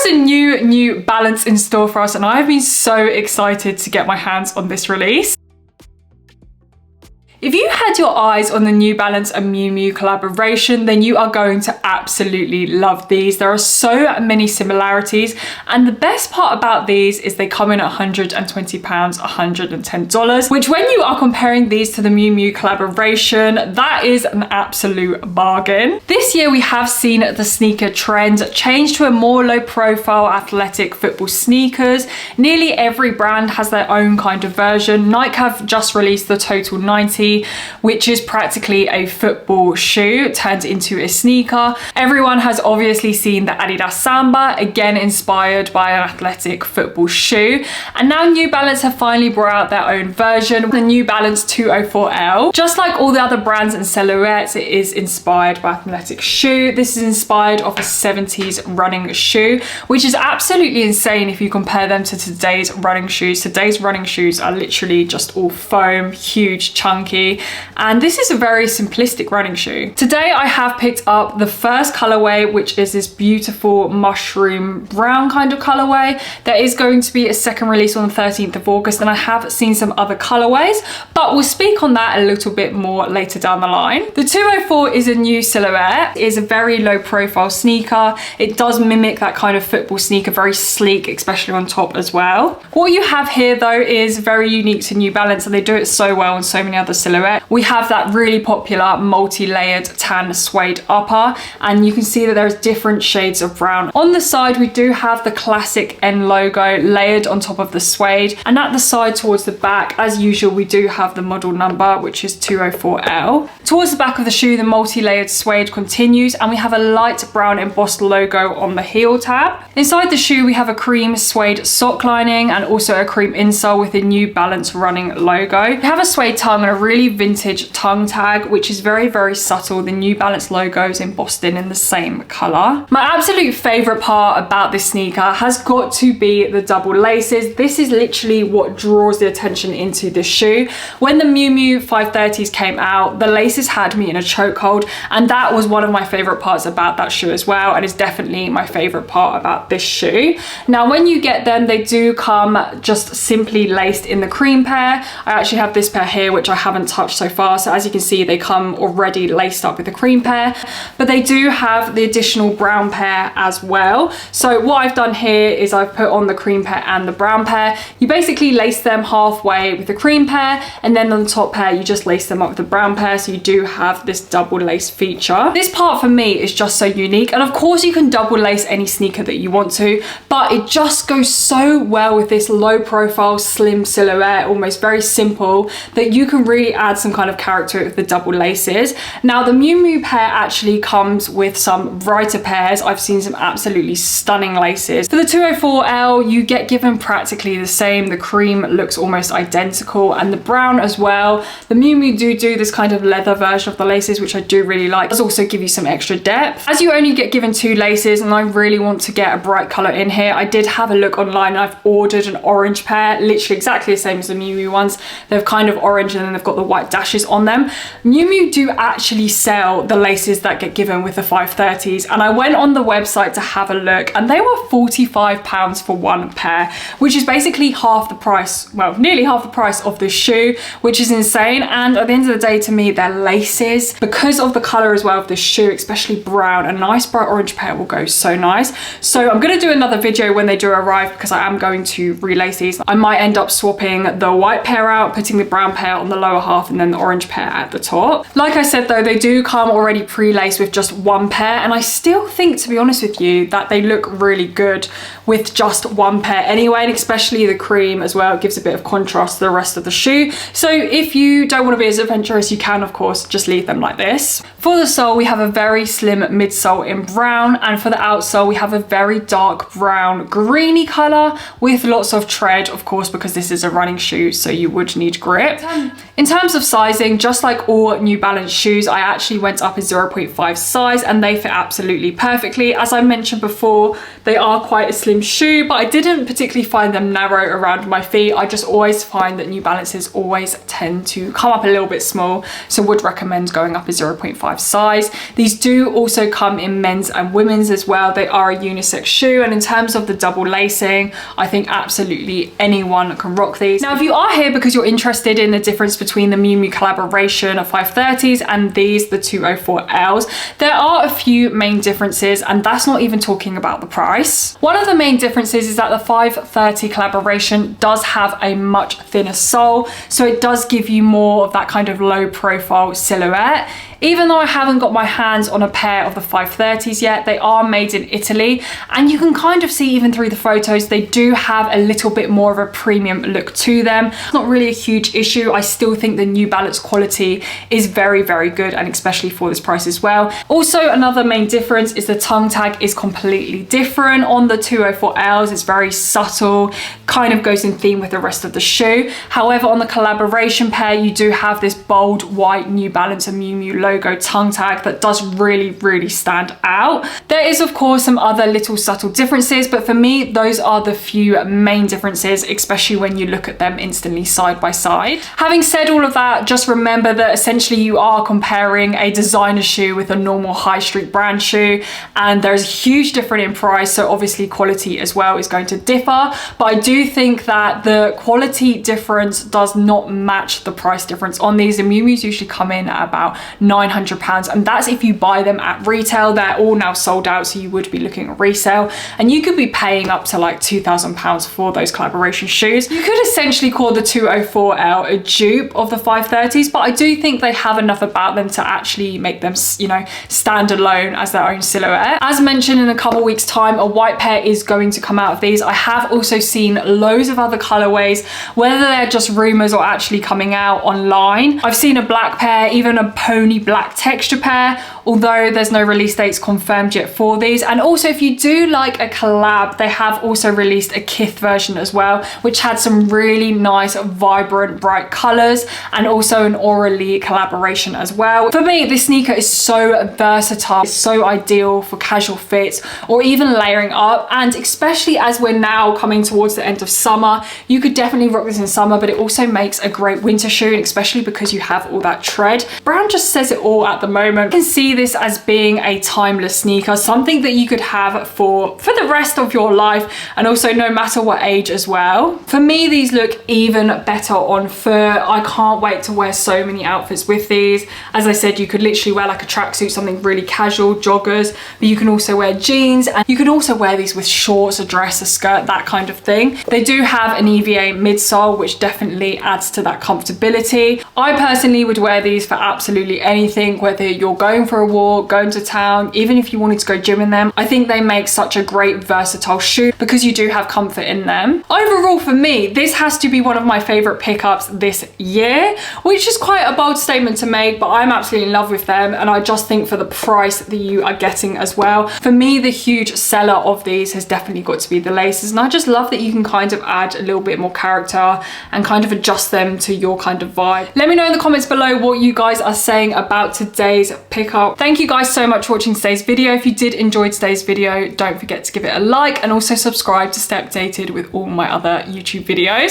is a New Balance in store for us, and I've been so excited to get my hands on this release. If you had your eyes on the New Balance and Miu Miu collaboration, then you are going to absolutely love these. There are so many similarities, and the best part about these is they come in at £120, $110, which when you are comparing these to the Miu Miu collaboration, that is an absolute bargain. This year we have seen the sneaker trend change to a more low profile athletic football sneakers. Nearly every brand has their own kind of version. Nike have just released the Total 90, which is practically a football shoe turned into a sneaker. Everyone has obviously seen the Adidas Samba, again inspired by an athletic football shoe. And now New Balance have finally brought out their own version, the New Balance 204L. Just like all the other brands and silhouettes, it is inspired by athletic shoe. This is inspired off a 70s running shoe, which is absolutely insane if you compare them to today's running shoes. Today's running shoes are literally just all foam, huge, chunky, and this is a very simplistic running shoe. Today I have picked up the first colorway, which is this beautiful mushroom brown kind of colorway. There is going to be a second release on the 13th of August, and I have seen some other colorways, but we'll speak on that a little bit more later down the line. The 204 is a new silhouette. It is a very low profile sneaker. It does mimic that kind of football sneaker, very sleek, especially on top as well. What you have here though is very unique to New Balance, and they do it so well on so many other silhouettes. We have that really popular multi-layered tan suede upper, and you can see that there's different shades of brown. On the side we do have the classic N logo layered on top of the suede, and at the side towards the back, as usual, we do have the model number, which is 204L. Towards the back of the shoe, the multi-layered suede continues, and we have a light brown embossed logo on the heel tab. Inside the shoe we have a cream suede sock lining and also a cream insole with a New Balance running logo. We have a suede tongue and a really vintage tongue tag, which is very subtle. The New Balance logo is embossed in the same color. My absolute favorite part about this sneaker has got to be the double laces. This is literally what draws the attention into this shoe. When the Miu Miu 530s came out, the laces had me in a chokehold, and that was one of my favorite parts about that shoe as well, and it's definitely my favorite part about this shoe. Now when you get them, they do come just simply laced in the cream pair. I actually have this pair here, which I haven't touched so far, so as you can see they come already laced up with the cream pair, but they do have the additional brown pair as well. So what I've done here is I've put on the cream pair and the brown pair. You basically lace them halfway with the cream pair, and then on the top pair you just lace them up with the brown pair, so you do have this double lace feature. This part for me is just so unique, and of course you can double lace any sneaker that you want to, but it just goes so well with this low profile slim silhouette, almost very simple, that you can really add some kind of character with the double laces. Now the Miu Miu pair actually comes with some brighter pairs. I've seen some absolutely stunning laces. For the 204L you get given practically the same. The cream looks almost identical, and the brown as well. The Miu Miu do this kind of leather version of the laces, which I do really like. It does also give you some extra depth. As you only get given 2 laces, and I really want to get a bright color in here, I did have a look online and I've ordered an orange pair, literally exactly the same as the Miu Miu ones. They're kind of orange and then they've got the white dashes on them. Miu Miu do actually sell the laces that get given with the 530s, and I went on the website to have a look, and they were £45 for one pair, which is basically half the price, well, nearly half the price of this shoe, which is insane. And at the end of the day, to me, their laces, because of the color as well of this shoe, especially brown, a nice bright orange pair will go so nice. So I'm going to do another video when they do arrive, because I am going to relace these. I might end up swapping the white pair out, putting the brown pair on the lower half and then the orange pair at the top. Like I said though, they do come already pre-laced with just one pair, and I still think, to be honest with you, that they look really good with just one pair anyway, and especially the cream as well. It gives a bit of contrast to the rest of the shoe. So if you don't want to be as adventurous, you can of course just leave them like this. For the sole we have a very slim midsole in brown, and for the outsole we have a very dark brown greeny color with lots of tread, of course, because this is a running shoe, so you would need grip. In terms terms of sizing, just like all New Balance shoes, I actually went up a 0.5 size and they fit absolutely perfectly. As I mentioned before, they are quite a slim shoe, but I didn't particularly find them narrow around my feet. I just always find that New Balances always tend to come up a little bit small, so would recommend going up a 0.5 size. These do also come in men's and women's as well. They are a unisex shoe, and in terms of the double lacing, I think absolutely anyone can rock these. Now, if you are here because you're interested in the difference between the Miu Miu collaboration 530s and these, the 204Ls, there are a few main differences, and that's not even talking about the price. One of the main differences is that the 530 collaboration does have a much thinner sole, so it does give you more of that kind of low profile silhouette. Even though I haven't got my hands on a pair of the 530s yet, they are made in Italy, and you can kind of see even through the photos, they do have a little bit more of a premium look to them. It's not really a huge issue. I still think the New Balance quality is very, very good, and especially for this price as well. Also, another main difference is the tongue tag is completely different. On the 204Ls, it's very subtle, kind of goes in theme with the rest of the shoe. However, on the collaboration pair, you do have this bold white New Balance and Miu Miu logo tongue tag that does really stand out. There is of course some other little subtle differences, but for me those are the few main differences, especially when you look at them instantly side by side. Having said all of that, just remember that essentially you are comparing a designer shoe with a normal high street brand shoe, and there's a huge difference in price, so obviously quality as well is going to differ. But I do think that the quality difference does not match the price difference on these. The Miu Mius usually come in at about £900, and that's if you buy them at retail. They're all now sold out, so you would be looking at resale, and you could be paying up to like £2,000 for those collaboration shoes. You could essentially call the 204L a dupe of the 530s, but I do think they have enough about them to actually make them, you know, stand alone as their own silhouette. As mentioned, in a couple weeks time, a white pair is going to come out of these. I have also seen loads of other colorways, whether they're just rumors or actually coming out online. I've seen a black pair, even a pony black texture pair, although there's no release dates confirmed yet for these. And also, if you do like a collab, they have also released a Kith version as well, which had some really nice vibrant bright colors, and also an Orally collaboration as well. For me, this sneaker is so versatile. It's so ideal for casual fits or even layering up, and especially as we're now coming towards the end of summer, you could definitely rock this in summer, but it also makes a great winter shoe, especially because you have all that tread. Brown just says it all at the moment. You can see this as being a timeless sneaker, something that you could have for the rest of your life, and also no matter what age as well. For me, these look even better on foot. I can't wait to wear so many outfits with these. As I said, you could literally wear like a tracksuit, something really casual, joggers, but you can also wear jeans, and you can also wear these with shorts, a dress, a skirt, that kind of thing. They do have an EVA midsole, which definitely adds to that comfortability. I personally would wear these for absolutely anything, whether you're going for a walk, going to town, even if you wanted to go gym in them. I think they make such a great versatile shoe because you do have comfort in them. Overall, for me, this has to be one of my favorite pickups this year, which is quite a bold statement to make, but I'm absolutely in love with them, and I just think for the price that you are getting as well. For me, the huge seller of these has definitely got to be the laces, and I just love that you can kind of add a little bit more character and kind of adjust them to your kind of vibe. Let me know in the comments below what you guys are saying about today's pickup. Thank you guys so much for watching today's video. If you did enjoy today's video, don't forget to give it a like, and also subscribe to stay updated with all my other YouTube videos.